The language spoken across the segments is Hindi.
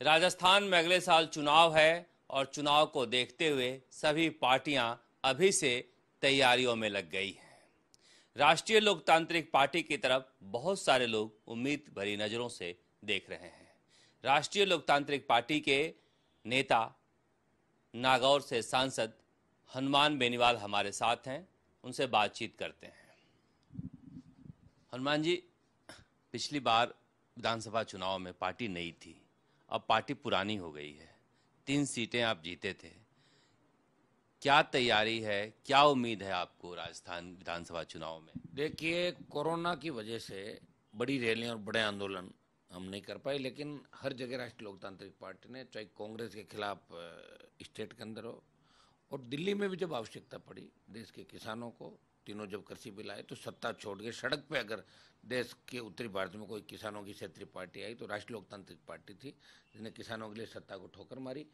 राजस्थान में अगले साल चुनाव है और चुनाव को देखते हुए सभी पार्टियां अभी से तैयारियों में लग गई हैं। राष्ट्रीय लोकतांत्रिक पार्टी की तरफ बहुत सारे लोग उम्मीद भरी नजरों से देख रहे हैं। राष्ट्रीय लोकतांत्रिक पार्टी के नेता नागौर से सांसद हनुमान बेनीवाल हमारे साथ हैं, उनसे बातचीत करते हैं। हनुमान जी, पिछली बार विधानसभा चुनाव में पार्टी नई थी, अब पार्टी पुरानी हो गई है। 3 सीटें आप जीते थे। क्या तैयारी है, क्या उम्मीद है आपको राजस्थान विधानसभा चुनाव में? देखिए, कोरोना की वजह से बड़ी रैलियां और बड़े आंदोलन हम नहीं कर पाए, लेकिन हर जगह राष्ट्रीय लोकतांत्रिक पार्टी ने, चाहे कांग्रेस के खिलाफ स्टेट के अंदर हो और दिल्ली में भी जब आवश्यकता पड़ी देश के किसानों को, तीनों जब कृषि बिल आए तो सत्ता छोड़ के सड़क पे अगर देश के उत्तरी भारत में कोई किसानों की क्षेत्रीय पार्टी आई तो राष्ट्रीय लोकतांत्रिक पार्टी थी, जिसने किसानों के लिए सत्ता को ठोकर मारी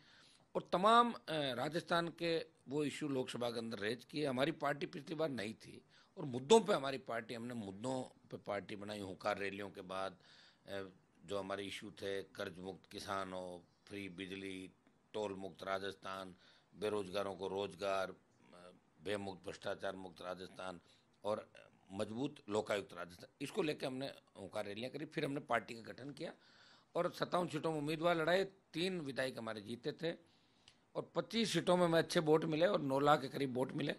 और तमाम राजस्थान के वो इशू लोकसभा के अंदर रेज किए। हमारी पार्टी पिछली बार नहीं थी और मुद्दों पे हमारी पार्टी, हमने मुद्दों पे पार्टी बनाई। हुंकार रैलियों के बाद जो हमारे इशू थे, कर्ज मुक्त किसान हो, फ्री बिजली, टोल मुक्त राजस्थान, बेरोजगारों को रोजगार, भय मुक्त, भ्रष्टाचार मुक्त राजस्थान और मजबूत लोकायुक्त राजस्थान, इसको लेकर हमने हुंकार रैलियां करी। फिर हमने पार्टी का गठन किया और 57 सीटों में उम्मीदवार लड़ाए। 3 विधायक हमारे जीते थे और 25 सीटों में हमें अच्छे वोट मिले और 9 लाख के करीब वोट मिले।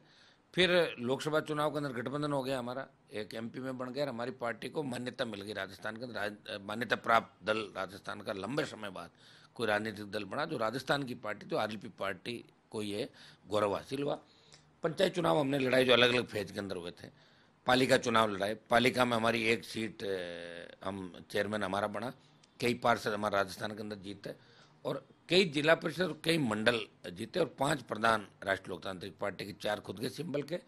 फिर लोकसभा चुनाव के अंदर गठबंधन हो गया हमारा, एक एमपी में बन गया और हमारी पार्टी को मान्यता मिल गई राजस्थान के अंदर। मान्यता प्राप्त दल राजस्थान का लंबे समय बाद कोई राजनीतिक दल बना जो राजस्थान की पार्टी, तो आरएलपी पार्टी को ये गौरव हासिल हुआ। पंचायत चुनाव हमने लड़ाई जो अलग अलग फेज के अंदर हुए थे। पालिका चुनाव लड़ाए, पालिका में हमारी एक सीट हम चेयरमैन हमारा बना। कई पार्षद हमारा राजस्थान के अंदर जीते और कई जिला परिषद और कई मंडल जीते और 5 प्रधान राष्ट्रीय लोकतांत्रिक पार्टी के, 4 खुद के सिंबल के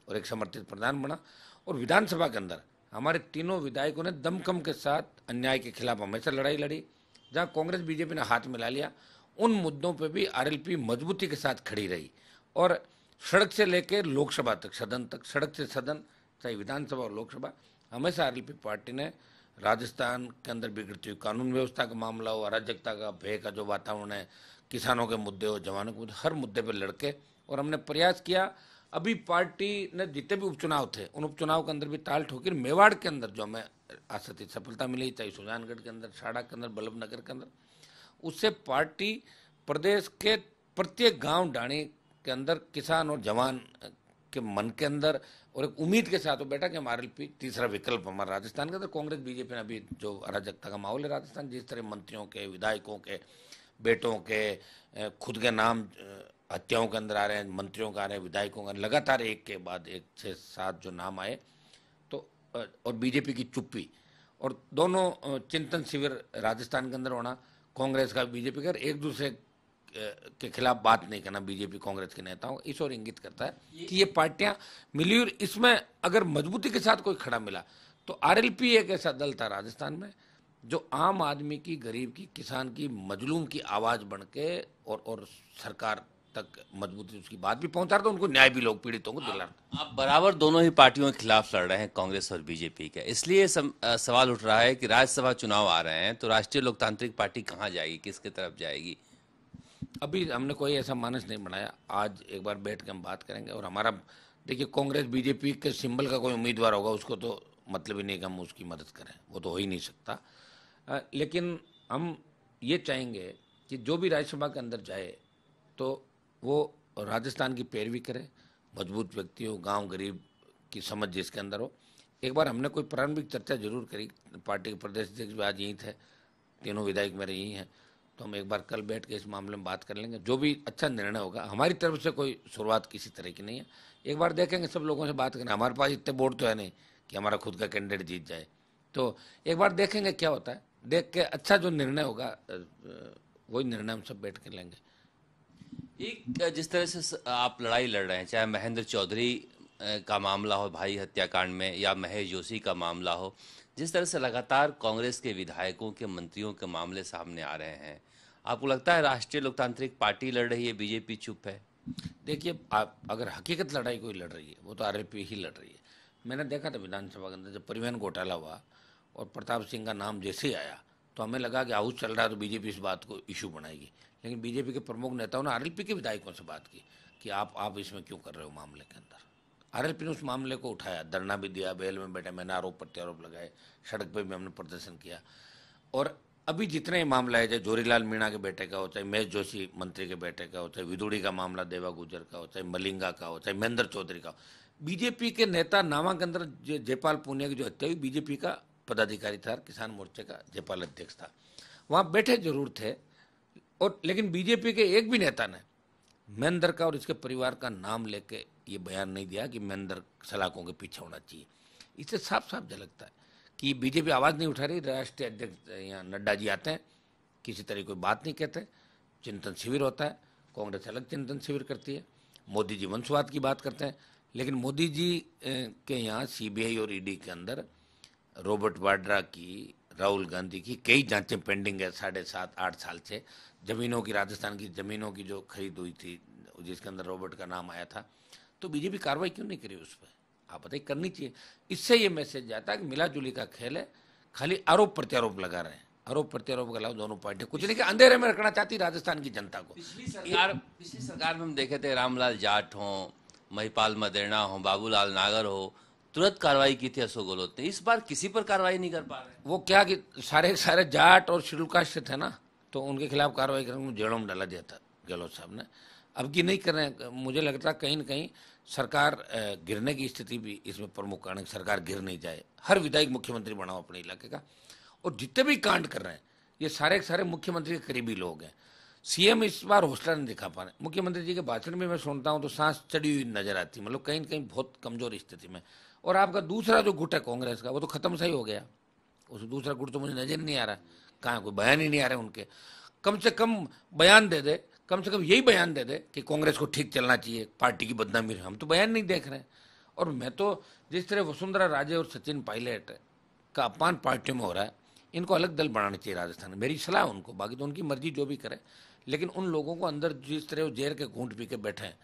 और एक समर्थित प्रधान बना। और विधानसभा के अंदर हमारे तीनों विधायकों ने दमखम के साथ अन्याय के खिलाफ हमेशा लड़ाई लड़ी। जहाँ कांग्रेस बीजेपी ने हाथ मिला लिया, उन मुद्दों पर भी आरएलपी मजबूती के साथ खड़ी रही और सड़क से लेकर लोकसभा तक, सदन तक, सड़क से सदन, चाहे विधानसभा और लोकसभा, हमेशा आरएलपी पार्टी ने राजस्थान के अंदर बिगड़ती हुई कानून व्यवस्था का मामला हो, अराजकता का, भय का जो वातावरण है, किसानों के मुद्दे हो, जवानों के मुद्दे, हर मुद्दे पर लड़के और हमने प्रयास किया। अभी पार्टी ने जितने भी उपचुनाव थे उन उपचुनाव के अंदर भी ताल ठोकी। मेवाड़ के अंदर जो हमें आशातीत सफलता मिली, चाहे सुजानगढ़ के अंदर, साड़ा के अंदर, बल्लभनगर के अंदर, उससे पार्टी प्रदेश के प्रत्येक गांव डाणी के अंदर किसान और जवान के मन के अंदर और एक उम्मीद के साथ वो बैठा कि हम आरएलपी तीसरा विकल्प हमारा राजस्थान के अंदर। कांग्रेस बीजेपी ने अभी जो अराजकता का माहौल है राजस्थान, जिस तरह मंत्रियों के, विधायकों के बेटों के खुद के नाम हत्याओं के अंदर आ रहे हैं, मंत्रियों का आ रहे हैं, विधायकों का लगातार एक के बाद एक 6-7 जो नाम आए, तो और बीजेपी की चुप्पी और दोनों चिंतन शिविर राजस्थान के अंदर होना, कांग्रेस का बीजेपी का, एक दूसरे के खिलाफ बात नहीं करना बीजेपी कांग्रेस के नेताओं, इस ओर इंगित करता है कि ये पार्टियां मिली और इसमें अगर मजबूती के साथ कोई खड़ा मिला तो आरएलपी एक ऐसा दल था राजस्थान में जो आम आदमी की, गरीब की, किसान की, मजलूम की आवाज बन के और सरकार तक मजबूती उसकी बात भी पहुंचा रहा था, उनको न्याय भी लोग पीड़ितों को दिला रहा। आप बराबर दोनों ही पार्टियों के खिलाफ लड़ रहे हैं, कांग्रेस और बीजेपी के, इसलिए सवाल उठ रहा है कि राज्यसभा चुनाव आ रहे हैं तो राष्ट्रीय लोकतांत्रिक पार्टी कहाँ जाएगी, किसके तरफ जाएगी? अभी हमने कोई ऐसा मानस नहीं बनाया। आज एक बार बैठ के हम बात करेंगे और हमारा, देखिए, कांग्रेस बीजेपी के सिंबल का कोई उम्मीदवार होगा उसको तो मतलब ही नहीं कि हम उसकी मदद करें, वो तो हो ही नहीं सकता। लेकिन हम ये चाहेंगे कि जो भी राज्यसभा के अंदर जाए तो वो राजस्थान की पैरवी करे, मजबूत व्यक्ति हो, गाँव गरीब की समझ जिसके अंदर हो। एक बार हमने कोई प्रारंभिक चर्चा जरूर करी, पार्टी के प्रदेश अध्यक्ष भी आज यहीं थे, तीनों विधायक मेरे यहीं हैं, तो हम एक बार कल बैठ के इस मामले में बात कर लेंगे। जो भी अच्छा निर्णय होगा, हमारी तरफ से कोई शुरुआत किसी तरह की नहीं है, एक बार देखेंगे, सब लोगों से बात करेंगे। हमारे पास इतने वोट तो है नहीं कि हमारा खुद का कैंडिडेट जीत जाए, तो एक बार देखेंगे क्या होता है, देख के अच्छा जो निर्णय होगा वही निर्णय हम सब बैठ के लेंगे। एक जिस तरह से आप लड़ाई लड़ रहे हैं, चाहे महेंद्र चौधरी का मामला हो भाई हत्याकांड में या महेश जोशी का मामला हो, जिस तरह से लगातार कांग्रेस के विधायकों के, मंत्रियों के मामले सामने आ रहे हैं, आपको लगता है राष्ट्रीय लोकतांत्रिक पार्टी लड़ रही है, बीजेपी चुप है? देखिए, आप अगर हकीकत लड़ाई कोई लड़ रही है वो तो आरएलपी ही लड़ रही है। मैंने देखा था विधानसभा के अंदर जब परिवहन घोटाला हुआ और प्रताप सिंह का नाम जैसे ही आया तो हमें लगा कि हाउस चल रहा है तो बीजेपी इस बात को इशू बनाएगी, लेकिन बीजेपी के प्रमुख नेताओं ने आरएलपी के विधायकों से बात की कि आप इसमें क्यों कर रहे हो मामले के अंदर। आरएलपी ने उस मामले को उठाया, धरना भी दिया, बेल में बैठे, मैंने आरोप प्रत्यारोप लगाए, सड़क पर भी हमने प्रदर्शन किया। और अभी जितने ही मामला है, चाहे जोरीलाल मीणा के बेटे का हो, चाहे महेश जोशी मंत्री के बेटे का हो, चाहे विदुड़ी का मामला देवा गुजर का हो, चाहे मलिंगा का हो, चाहे महेंद्र चौधरी का हो, बीजेपी के नेता नामा के अंदर जयपाल पूनिया की जो हत्या हुई, बीजेपी का पदाधिकारी था, किसान मोर्चे का जयपाल अध्यक्ष था, वहाँ बैठे जरूर थे, और लेकिन बीजेपी के एक भी नेता ने महेंद्र का और इसके परिवार का नाम लेके ये बयान नहीं दिया कि महेंद्र सलाखों के पीछे होना चाहिए। इससे साफ साफ झलकता है कि बीजेपी आवाज़ नहीं उठा रही। राष्ट्रीय अध्यक्ष यहाँ नड्डा जी आते हैं, किसी तरह कोई बात नहीं कहते, चिंतन शिविर होता है, कांग्रेस अलग चिंतन शिविर करती है, मोदी जी वंशवाद की बात करते हैं, लेकिन मोदी जी के यहाँ सीबीआई और ईडी के अंदर रॉबर्ट वाड्रा की, राहुल गांधी की कई जांचें पेंडिंग है 7.5-8 साल से। ज़मीनों की, राजस्थान की ज़मीनों की जो खरीद हुई थी जिसके अंदर रॉबर्ट का नाम आया था, तो बीजेपी कार्रवाई क्यों नहीं करी उस पर? आप बताइए, करनी चाहिए। इससे ये मैसेज जाता है कि मिला जुली का खेल है, खाली आरोप प्रत्यारोप लगा रहे हैं, आरोप प्रत्यारोप के अलावा दोनों पार्टियां कुछ नहीं, कि अंधेरे में रखना चाहती राजस्थान की जनता को। पिछली सरकार में हम देखे थे, रामलाल जाट हो, महिपाल मदेरणा हो, बाबूलाल नागर हो, तुरंत कार्रवाई की थी अशोक गहलोत ने। इस बार किसी पर कार्रवाई नहीं कर पा रहे। वो क्या कि सारे जाट और शेड्यूल कास्ट से थे ना, तो उनके खिलाफ कार्रवाई करने को जेलों में डाला दिया था गहलोत साहब ने। अब की नहीं कर रहे हैं। मुझे लगता है कहीं न कहीं सरकार गिरने की स्थिति भी इसमें प्रमुख कारण है। सरकार गिर नहीं जाए, हर विधायक मुख्यमंत्री बनाओ अपने इलाके का, और जितने भी कांड कर रहे हैं ये सारे के सारे मुख्यमंत्री के करीबी लोग हैं। सीएम इस बार हौसला नहीं दिखा पा रहे। मुख्यमंत्री जी के भाषण में मैं सुनता हूँ तो सांस चढ़ी हुई नजर आती, मतलब कहीं न कहीं बहुत कमजोर स्थिति में। और आपका दूसरा जो गुट है कांग्रेस का, वो तो खत्म सा ही हो गया। उस दूसरा गुट तो मुझे नजर नहीं आ रहा, कहाँ कोई बयान ही नहीं आ रहे उनके। कम से कम बयान दे दे, कम से कम यही बयान दे दे कि कांग्रेस को ठीक चलना चाहिए, पार्टी की बदनामी। हम तो बयान नहीं देख रहे हैं। और मैं तो जिस तरह वसुंधरा राजे और सचिन पायलट का अपमान पार्टियों में हो रहा है, इनको अलग दल बनाना चाहिए राजस्थान में। मेरी सलाह उनको, बाकी तो उनकी मर्जी जो भी करे, लेकिन उन लोगों को अंदर जिस तरह वो जेर के घूंट पी के बैठे हैं,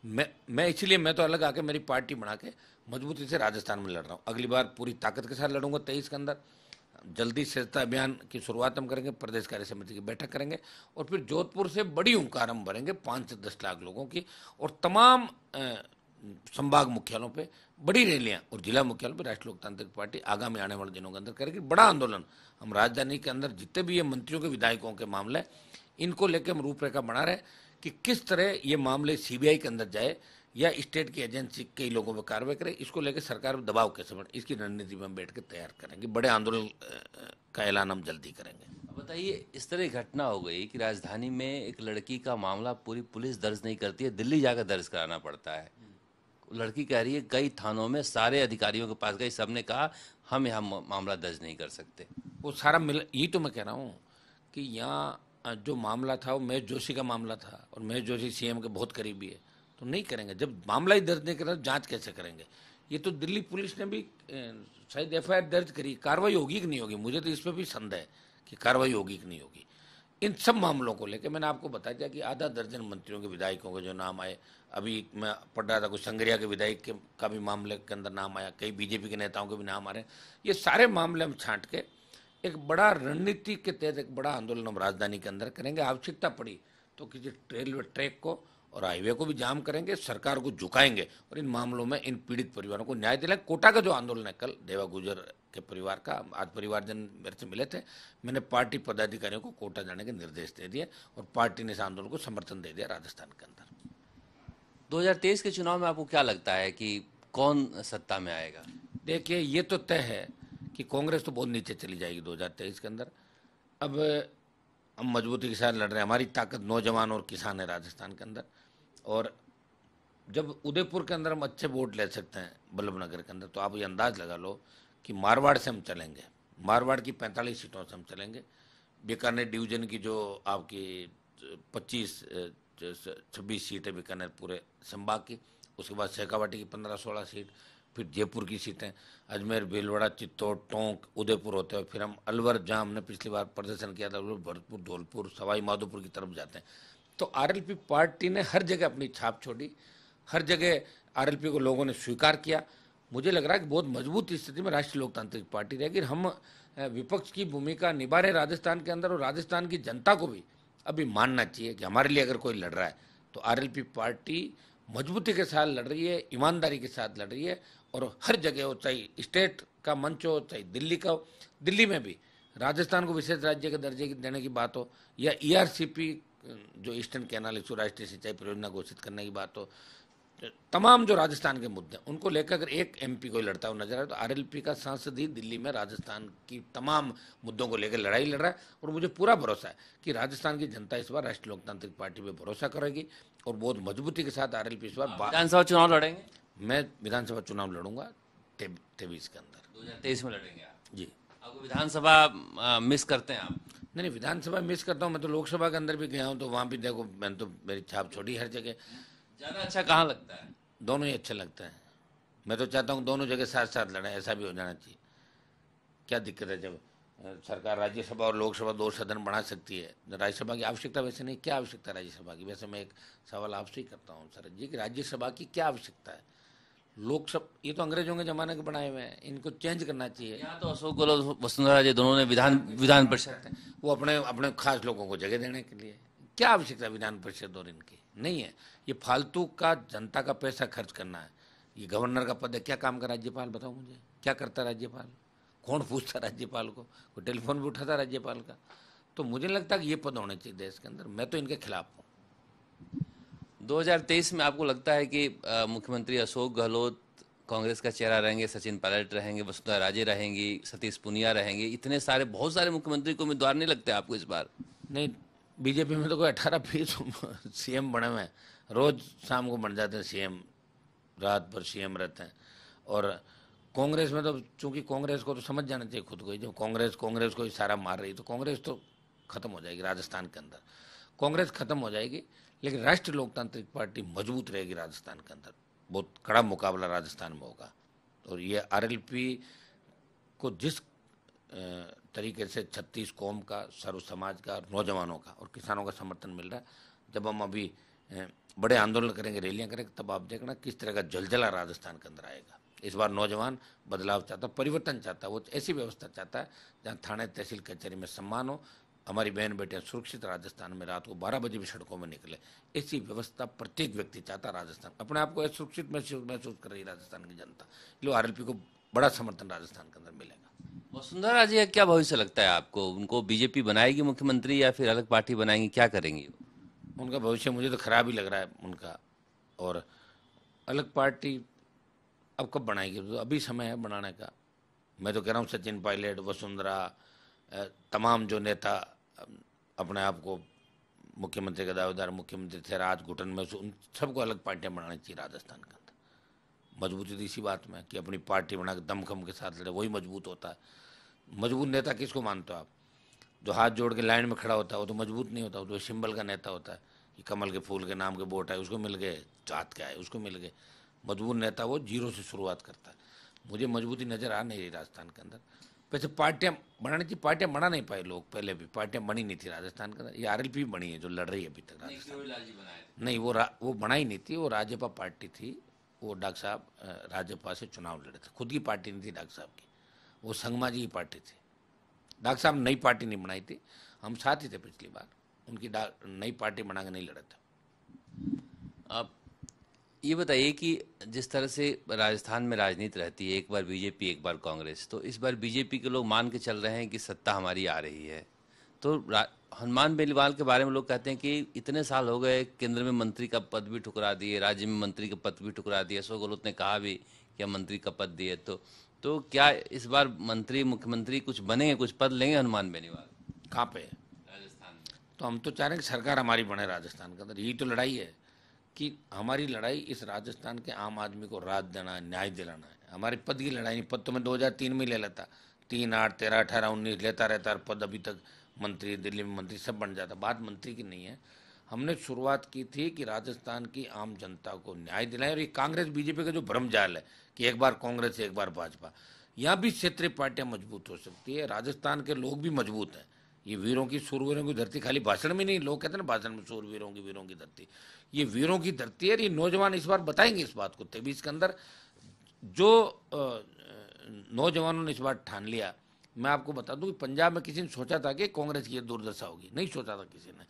मैं इसलिए मैं तो अलग आके मेरी पार्टी बना के मजबूती से राजस्थान में लड़ रहा हूँ। अगली बार पूरी ताकत के साथ लड़ूंगा 23 के अंदर। जल्दी सजता अभियान की शुरुआत हम करेंगे, प्रदेश कार्य समिति की बैठक करेंगे, और फिर जोधपुर से बड़ी हुंकार हम भरेंगे 5 से 10 लाख लोगों की, और तमाम संभाग मुख्यालयों पे बड़ी रैलियां और जिला मुख्यालयों पे राष्ट्रीय लोकतांत्रिक पार्टी आगामी आने वाले दिनों के अंदर करेगी बड़ा आंदोलन। हम राजधानी के अंदर जितने भी ये मंत्रियों के, विधायकों के मामले, इनको लेकर हम रूपरेखा बना रहे हैं कि किस तरह ये मामले सीबीआई के अंदर जाए या स्टेट की एजेंसी कई लोगों पर कार्रवाई करे। इसको लेकर सरकार में दबाव कैसे बढ़े, इसकी रणनीति में हम बैठ कर तैयार करेंगे। बड़े आंदोलन का ऐलान हम जल्दी करेंगे। बताइए, इस तरह घटना हो गई कि राजधानी में एक लड़की का मामला पूरी पुलिस दर्ज नहीं करती है, दिल्ली जाकर दर्ज कराना पड़ता है। लड़की कह रही है कई थानों में सारे अधिकारियों के पास गई, सबने कहा हम यहाँ मामला दर्ज नहीं कर सकते। वो सारा मिल, यही तो मैं कह रहा हूँ कि यहाँ जो मामला था वो महेश जोशी का मामला था, और महेश जोशी सीएम के बहुत करीबी है, तो नहीं करेंगे। जब मामला ही दर्ज नहीं करें, जांच कैसे करेंगे? ये तो दिल्ली पुलिस ने भी शायद एफआईआर दर्ज करी, कार्रवाई होगी कि नहीं होगी, मुझे तो इस पर भी संदेह है कि कार्रवाई होगी कि नहीं होगी। इन सब मामलों को लेकर मैंने आपको बताया था कि आधा दर्जन मंत्रियों के, विधायकों के जो नाम आए, अभी मैं पढ़ रहा था कुछ संगरिया के विधायक का भी मामले के अंदर नाम आया, कई बीजेपी के नेताओं के भी नाम आ रहे हैं। ये सारे मामले हम छांट के एक बड़ा रणनीति के तहत एक बड़ा आंदोलन हम राजधानी के अंदर करेंगे। आवश्यकता पड़ी तो किसी रेलवे ट्रैक को और हाईवे को भी जाम करेंगे, सरकार को झुकाएंगे, और इन मामलों में इन पीड़ित परिवारों को न्याय दिलाएं। कोटा का जो आंदोलन है कल देवा गुजर के परिवार का, आज परिवारजन मेरे से मिले थे, मैंने पार्टी पदाधिकारियों को कोटा जाने के निर्देश दे दिए, और पार्टी ने इस आंदोलन को समर्थन दे दिया राजस्थान के अंदर। 2023 के चुनाव में आपको क्या लगता है कि कौन सत्ता में आएगा? देखिए, ये तो तय है कि कांग्रेस तो बहुत नीचे चली जाएगी 2023 के अंदर। अब हम मजबूती के साथ लड़ रहे हैं, हमारी ताकत नौजवान और किसान है राजस्थान के अंदर। और जब उदयपुर के अंदर हम अच्छे वोट ले सकते हैं बल्लभनगर के अंदर, तो आप ये अंदाज लगा लो कि मारवाड़ से हम चलेंगे, मारवाड़ की 45 सीटों से हम चलेंगे। बीकानेर डिवीजन की जो आपकी 25-26 सीटें बीकानेर पूरे संभाग की, उसके बाद शेखावाटी की 15-16 सीट, फिर जयपुर की सीटें, अजमेर, भीलवाड़ा, चित्तौड़, टोंक, उदयपुर होते हुए फिर हम अलवर, जहाँ हमने पिछली बार प्रदर्शन किया था, भरतपुर, धौलपुर, सवाई माधोपुर की तरफ जाते हैं। तो आरएलपी पार्टी ने हर जगह अपनी छाप छोड़ी, हर जगह आरएलपी को लोगों ने स्वीकार किया। मुझे लग रहा है कि बहुत मजबूत स्थिति में राष्ट्रीय लोकतांत्रिक पार्टी रहेगी। हम विपक्ष की भूमिका निभा रहे राजस्थान के अंदर, और राजस्थान की जनता को भी अभी मानना चाहिए कि हमारे लिए अगर कोई लड़ रहा है तो आरएलपी पार्टी मजबूती के साथ लड़ रही है, ईमानदारी के साथ लड़ रही है। और हर जगह हो, चाहे स्टेट का मंच हो, चाहे दिल्ली का हो, दिल्ली में भी राजस्थान को विशेष राज्य के दर्जे देने की बात हो, या ईआरसीपी जो ईस्टर्न कैनाल इशू राष्ट्रीय सिंचाई परियोजना घोषित करने की बात हो, तमाम जो राजस्थान के मुद्दे उनको लेकर अगर एक एमपी कोई लड़ता हुआ नजर आए तो आरएलपी का सांसद ही दिल्ली में राजस्थान की तमाम मुद्दों को लेकर लड़ाई लड़ रहा है। और मुझे पूरा भरोसा है कि राजस्थान की जनता इस बार राष्ट्रीय लोकतांत्रिक पार्टी पे भरोसा करेगी और बहुत मजबूती के साथ आरएलपी इस बार विधानसभा चुनाव लड़ेंगे? मैं विधानसभा चुनाव लड़ूंगा 23 के अंदर। 2023 में लड़ेंगे आप? जी। आपको विधानसभा मिस करते हैं आप? नहीं, विधानसभा मिस करता हूँ। मैं तो लोकसभा के अंदर भी गया हूँ, तो वहाँ भी देखो मैंने तो मेरी छाप छोड़ी हर जगह। ज़्यादा अच्छा कहाँ लगता है? दोनों ही अच्छा लगता है। मैं तो चाहता हूँ दोनों जगह साथ साथ लड़ें, ऐसा भी हो जाना चाहिए। क्या दिक्कत है जब सरकार राज्यसभा और लोकसभा 2 सदन बढ़ा सकती है? राज्यसभा की आवश्यकता वैसे नहीं, क्या आवश्यकता है राज्यसभा की? वैसे मैं एक सवाल आपसे ही करता हूँ सर जी कि राज्यसभा की क्या आवश्यकता है? लोकसभा ये तो अंग्रेजों के जमाने के बनाए हुए हैं, इनको चेंज करना चाहिए। यहाँ तो अशोक गहलोत वसुंधरा जी दोनों ने विधान परिषद, वो अपने अपने खास लोगों को जगह देने के लिए, क्या आवश्यकता विधान परिषद और इनकी नहीं है। ये फालतू का जनता का पैसा खर्च करना है। ये गवर्नर का पद है, क्या काम का राज्यपाल? बताओ मुझे, क्या करता राज्यपाल? कौन पूछता राज्यपाल को? कोई टेलीफोन भी उठाता राज्यपाल का? तो मुझे लगता है कि ये पद होने चाहिए देश के अंदर। मैं तो इनके खिलाफ हूँ। 2023 में आपको लगता है कि मुख्यमंत्री अशोक गहलोत कांग्रेस का चेहरा रहेंगे, सचिन पायलट रहेंगे, वसुंधरा राजे रहेंगी, सतीश पूनिया रहेंगे? इतने सारे बहुत सारे मुख्यमंत्री को उम्मीदवार नहीं लगते आपको इस बार? नहीं, बीजेपी में तो कोई 18-20 सीएम बने हुए हैं, रोज शाम को बन जाते हैं सीएम, रात भर सीएम रहते हैं। और कांग्रेस में तो चूंकि कांग्रेस को तो समझ जाना चाहिए खुद को ही, जब कांग्रेस को इशारा मार रही तो कांग्रेस तो खत्म हो जाएगी राजस्थान के अंदर। कांग्रेस खत्म हो जाएगी, लेकिन राष्ट्रीय लोकतांत्रिक पार्टी मजबूत रहेगी राजस्थान के अंदर। बहुत कड़ा मुकाबला राजस्थान में होगा। और ये आरएलपी को जिस तरीके से 36 कौम का, सर्व समाज का, नौजवानों का और किसानों का समर्थन मिल रहा है, जब हम अभी बड़े आंदोलन करेंगे, रैलियां करेंगे, तब आप देखना किस तरह का जलजला राजस्थान के अंदर आएगा। इस बार नौजवान बदलाव चाहता, परिवर्तन चाहता है। वो ऐसी व्यवस्था चाहता है जहाँ थाने तहसील कचहरी में सम्मान हो, हमारी बहन बेटियां सुरक्षित राजस्थान में रात को 12 बजे भी सड़कों में निकले। ऐसी व्यवस्था प्रत्येक व्यक्ति चाहता है। राजस्थान अपने आप को सुरक्षित महसूस कर रही है राजस्थान की जनता। इसलिए आरएलपी को बड़ा समर्थन राजस्थान के अंदर मिलेगा। वसुंधरा राजे का क्या भविष्य लगता है आपको? उनको बीजेपी बनाएगी मुख्यमंत्री या फिर अलग पार्टी बनाएंगी? क्या करेंगी? उनका भविष्य मुझे तो खराब ही लग रहा है उनका। और अलग पार्टी अब कब बनाएगी? तो अभी समय है बनाने का। मैं तो कह रहा हूँ सचिन पायलट, वसुंधरा, तमाम जो नेता अपने आप को मुख्यमंत्री का दावेदार मुख्यमंत्री थे, राज घुटन में, उन सबको अलग पार्टियां बनानी चाहिए राजस्थान के अंदर। मजबूती तो इसी बात में कि अपनी पार्टी बनाकर दमखम के साथ लड़े, वही मजबूत होता है। मजबूत नेता किसको मानते हो आप? जो हाथ जोड़ के लाइन में खड़ा होता है वो तो मजबूत नहीं होता, वो तो सिंबल का नेता होता है कि कमल के फूल के नाम के वोट है, उसको मिल गए, जात क्या है उसको मिल गए। मजबूत नेता वो जीरो से शुरुआत करता है। मुझे मजबूती नजर आ नहीं रही राजस्थान के अंदर। वैसे पार्टियां बनानी चाहिए, पार्टियां बना नहीं पाए लोग, पहले भी पार्टियां बनी नहीं थी राजस्थान के अंदर। ये आरएलपी बनी है जो लड़ रही है अभी तक राजस्थान। नहीं, वो बनाई नहीं थी, वो राज्यपाल पार्टी थी। वो डॉक्टर साहब राज्यपाल से चुनाव लड़े थे, खुद की पार्टी नहीं थी डॉक्टर साहब की, वो संगमाजी की पार्टी थी। डॉक्टर साहब नई पार्टी नहीं बनाई थी, हम साथ ही थे पिछली बार, उनकी नई पार्टी बना के नहीं लड़े थे। अब ये बताइए कि जिस तरह से राजस्थान में राजनीति रहती है, एक बार बीजेपी एक बार कांग्रेस, तो इस बार बीजेपी के लोग मान के चल रहे हैं कि सत्ता हमारी आ रही है। तो हनुमान बेनीवाल के बारे में लोग कहते हैं कि इतने साल हो गए, केंद्र में मंत्री का पद भी ठुकरा दिए, राज्य में मंत्री का पद भी ठुकरा दिए, अशोक गहलोत ने कहा भी कि हम मंत्री का पद दिए। तो क्या इस बार मंत्री मुख्यमंत्री कुछ बनेंगे, कुछ पद लेंगे हनुमान बेनीवाल? कहाँ पे? राजस्थान में। तो हम तो चाह रहे हैं कि सरकार हमारी बने राजस्थान के अंदर। यही तो लड़ाई है कि हमारी लड़ाई इस राजस्थान के आम आदमी को राहत देना है, न्याय दिलाना है। हमारी पद की लड़ाई नहीं। पद तो मैं 2003 में ले लेता, 3, 8, 13, 18, 19 लेता रहता, और पद अभी तक मंत्री, दिल्ली में मंत्री सब बन जाता। बात मंत्री की नहीं है। हमने शुरुआत की थी कि राजस्थान की आम जनता को न्याय दिलाएं। और ये कांग्रेस बीजेपी का जो भ्रम जाल है कि एक बार कांग्रेस एक बार भाजपा, यहाँ भी क्षेत्रीय पार्टियां मजबूत हो सकती है। राजस्थान के लोग भी मजबूत हैं। ये वीरों की, सूरवीरों की धरती खाली भाषण में नहीं, लोग कहते हैं ना भाषण में सूरवीरों की, वीरों की धरती, ये वीरों की धरती है। ये नौजवान इस बार बताएंगे इस बात को। 23 के अंदर जो नौजवानों ने इस बार ठान लिया मैं आपको बता दूं कि पंजाब में किसी ने सोचा था कि कांग्रेस की ये दुर्दशा होगी, नहीं सोचा था किसी ने,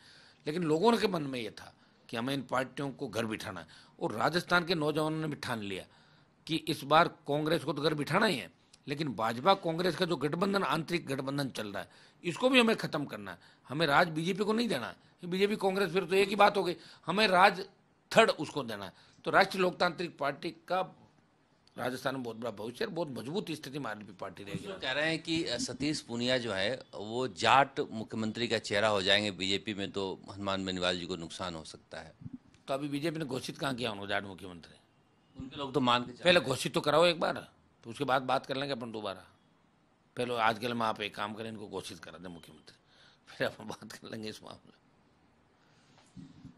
लेकिन लोगों के मन में ये था कि हमें इन पार्टियों को घर बिठाना है। और राजस्थान के नौजवानों ने भी ठान लिया कि इस बार कांग्रेस को तो घर बिठाना ही है, लेकिन भाजपा कांग्रेस का जो गठबंधन, आंतरिक गठबंधन चल रहा है, इसको भी हमें खत्म करना है। हमें राज बीजेपी को नहीं देना है, बीजेपी कांग्रेस फिर तो एक ही बात हो गई, हमें राज थर्ड उसको देना है। तो राष्ट्रीय लोकतांत्रिक पार्टी का राजस्थान में बहुत बड़ा भविष्य, बहुत मजबूत स्थिति में आरएलपी पार्टी रहेगी। कह रहे हैं कि सतीश पूनिया जो है वो जाट मुख्यमंत्री का चेहरा हो जाएंगे बीजेपी में, तो हनुमान बेनीवाल जी को नुकसान हो सकता है। तो अभी बीजेपी ने घोषित कहाँ किया उनको जाट मुख्यमंत्री? उनके लोग तो मान के पहले घोषित तो कराओ एक बार, तो उसके बाद बात कर लेंगे अपन दोबारा। पहले आज के लिए मैं आप एक काम करें, इनको घोषित करा दें मुख्यमंत्री, फिर अपन बात कर लेंगे इस मामले।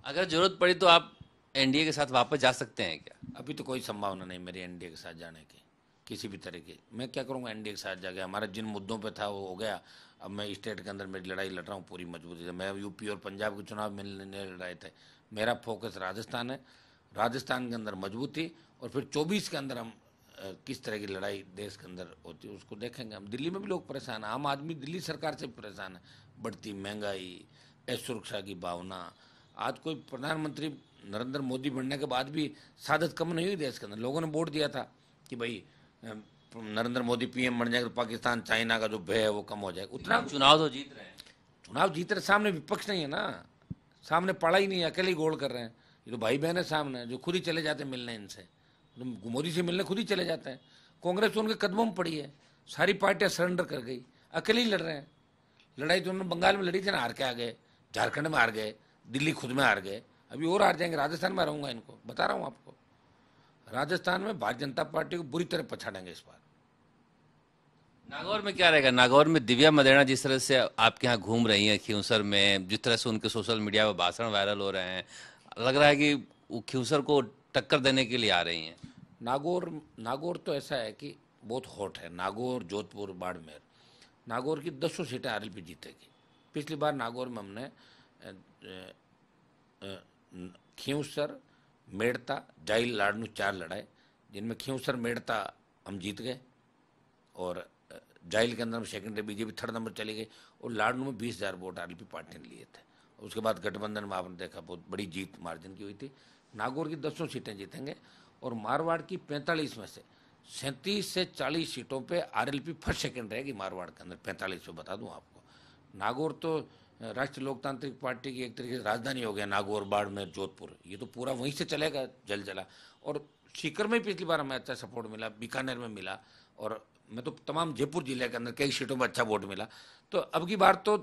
अगर जरूरत पड़ी तो आप एनडीए के साथ वापस जा सकते हैं क्या? अभी तो कोई संभावना नहीं मेरी एनडीए के साथ जाने की, किसी भी तरह की। मैं क्या करूँगा एनडीए के साथ जाके? हमारा जिन मुद्दों पे था वो हो गया। अब मैं स्टेट के अंदर मेरी लड़ाई लड़ रहा हूँ पूरी मजबूती से। मैं यूपी और पंजाब के चुनाव मिलने लड़ रहे थे, मेरा फोकस राजस्थान है। राजस्थान के अंदर मजबूती, और फिर 24 के अंदर हम किस तरह की लड़ाई देश के अंदर होती है उसको देखेंगे हम। दिल्ली में भी लोग परेशान हैं, आम आदमी दिल्ली सरकार से भी परेशान है। बढ़ती महंगाई, असुरक्षा की भावना। आज कोई प्रधानमंत्री नरेंद्र मोदी बनने के बाद भी सादत कम नहीं हुई देश के अंदर। लोगों ने वोट दिया था कि भाई नरेंद्र मोदी पीएम बन जाएगा तो पाकिस्तान चाइना का जो भय है वो कम हो जाएगा। उतना चुनाव तो जीत रहे हैं, चुनाव जीत रहे, सामने विपक्ष नहीं है ना, सामने पड़ा ही नहीं है, अकेले ही गोल कर रहे हैं। ये तो भाई बहन है सामने, जो खुद ही चले जाते हैं मिलने इनसे, तो मोदी से मिलने खुद ही चले जाते हैं। कांग्रेस तो उनके कदमों में पड़ी है, सारी पार्टियां सरेंडर कर गई, अकेले ही लड़ रहे हैं। लड़ाई तो उन्होंने बंगाल में लड़ी थी ना, हार के आ गए, झारखंड में हार गए, दिल्ली खुद में हार गए, अभी और हार जाएंगे। राजस्थान में रहूंगा, इनको बता रहा हूँ आपको, राजस्थान में भारतीय जनता पार्टी को बुरी तरह पछाड़ेंगे इस बार। नागौर में क्या रहेगा? नागौर में दिव्या मदेरणा जिस तरह से आपके यहाँ घूम रही हैं खींवसर में, जिस तरह से उनके सोशल मीडिया पर भाषण वायरल हो रहे हैं, लग रहा है कि वो खींवसर को टक्कर देने के लिए आ रही हैं। नागौर तो ऐसा है कि बहुत हॉट है। नागौर, जोधपुर, बाड़मेर, नागौर की 10 सीटें आरएलपी जीतेगी। पिछली बार नागौर में हमने खींवसर, मेड़ता, जाइल, लाडनू 4 लड़ाए, जिनमें खींवसर मेड़ता हम जीत गए, और जाइल के अंदर में सेकंड बीजेपी थर्ड नंबर चली गई, और लाडनू में 20,000 वोट आरएलपी पार्टी ने लिए थे। उसके बाद गठबंधन में आपने देखा बहुत बड़ी जीत मार्जिन की हुई थी। नागौर की 10 सीटें जीतेंगे, और मारवाड़ की 45 में से 37 से 40 सीटों पे आरएलपी फर्स्ट सेकंड रहेगी। मारवाड़ के अंदर 45 पे बता दूं आपको। नागौर तो राष्ट्रीय लोकतांत्रिक पार्टी की एक तरीके से राजधानी हो गया। नागौर, बाड़मेर, जोधपुर, ये तो पूरा वहीं से चलेगा जल जला। और सीकर में पिछली बार हमें अच्छा सपोर्ट मिला, बीकानेर में मिला, और मैं तो तमाम जयपुर जिले के अंदर कई सीटों में अच्छा वोट मिला। तो अब की बार तो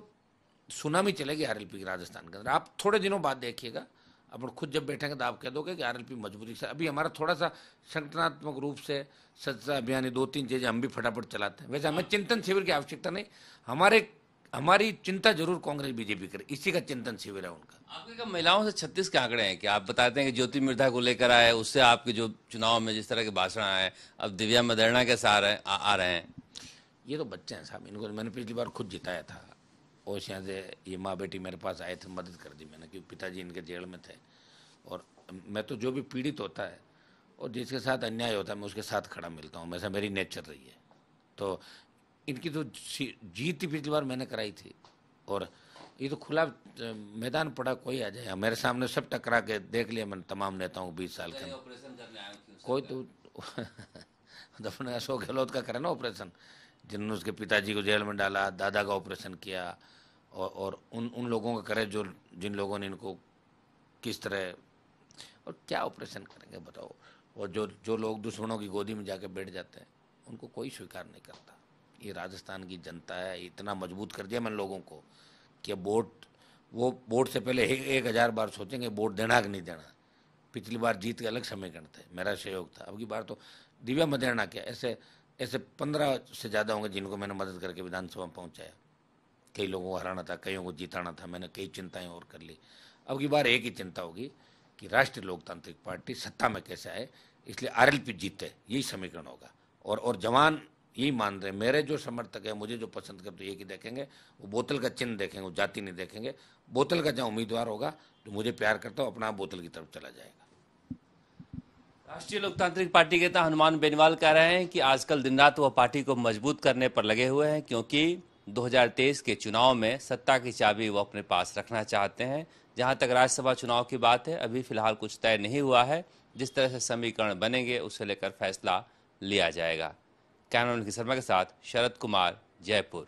सुनामी चलेगी आरएलपी की राजस्थान के अंदर। आप थोड़े दिनों बाद देखिएगा, अपन खुद जब बैठेंगे तो आप कह दोगे कि आरएलपी मजबूती से। अभी हमारा थोड़ा सा संगठनात्मक रूप से सच्चा अभियान, 2-3 चीज़ें हम भी फटाफट चलाते हैं। वैसे हमें चिंतन शिविर की आवश्यकता नहीं, हमारी चिंता जरूर कांग्रेस बीजेपी करे, इसी का चिंतन शिविर है उनका। आपके क्या महिलाओं से 36 के आंकड़े हैं कि आप बताते हैं कि ज्योति मिर्धा को लेकर आए, उससे आपके जो चुनाव में जिस तरह के भाषण आए, अब दिव्या मदेरणा के साथ आ रहे हैं। ये तो बच्चे हैं साहब, इनको मैंने पिछली बार खुद जिताया था। ओशिया से ये माँ बेटी मेरे पास आए थे, मदद कर दी मैंने, क्योंकि पिताजी इनके जेल में थे। और मैं तो जो भी पीड़ित होता है और जिसके साथ अन्याय होता है मैं उसके साथ खड़ा मिलता हूँ, वैसा मेरी नेचर रही है। तो इनकी तो जीत ही पिछली बार मैंने कराई थी, और ये तो खुला मैदान पड़ा, कोई आ जाए। मेरे सामने सब टकरा के देख लिया मैंने तमाम नेताओं को 20 साल के अंदर। कोई तो अपने अशोक गहलोत का करे ना ऑपरेशन, जिन्होंने उसके पिताजी को जेल में डाला, दादा का ऑपरेशन किया, और उन लोगों का करे जो जिन लोगों ने इनको किस तरह, और क्या ऑपरेशन करेंगे बताओ। और जो लोग दुश्मनों की गोदी में जाके बैठ जाते हैं उनको कोई स्वीकार नहीं करता। ये राजस्थान की जनता है, इतना मजबूत कर दिया मैंने लोगों को कि वोट से पहले 1000 बार सोचेंगे वोट देना कि नहीं देना। पिछली बार जीत के अलग समीकरण थे, मेरा सहयोग था। अब की बार तो दिव्या मदेरणा क्या, ऐसे 15 से ज़्यादा होंगे जिनको मैंने मदद करके विधानसभा में पहुँचाया। कई लोगों को हराना था, कईयों को जिताना था, मैंने कई चिंताएं और कर ली। अब की बार एक ही चिंता होगी कि राष्ट्रीय लोकतांत्रिक पार्टी सत्ता में कैसे आए, इसलिए आरएलपी जीते, यही समीकरण होगा। और जवान यही मान रहे, मेरे जो समर्थक है, मुझे जो पसंद करते एक ही देखेंगे, वो बोतल का चिन्ह देखेंगे, वो जाति नहीं देखेंगे। बोतल का जहाँ उम्मीदवार होगा तो मुझे प्यार करता हो, अपना बोतल की तरफ चला जाएगा। राष्ट्रीय लोकतांत्रिक पार्टी के नेता हनुमान बेनीवाल कह रहे हैं कि आजकल दिन रात वह पार्टी को मजबूत करने पर लगे हुए हैं, क्योंकि 2023 के चुनाव में सत्ता की चाबी वो अपने पास रखना चाहते हैं। जहां तक राज्यसभा चुनाव की बात है, अभी फिलहाल कुछ तय नहीं हुआ है। जिस तरह से समीकरण बनेंगे उसे लेकर फैसला लिया जाएगा। कैमरामैन की शर्मा के साथ शरद कुमार, जयपुर।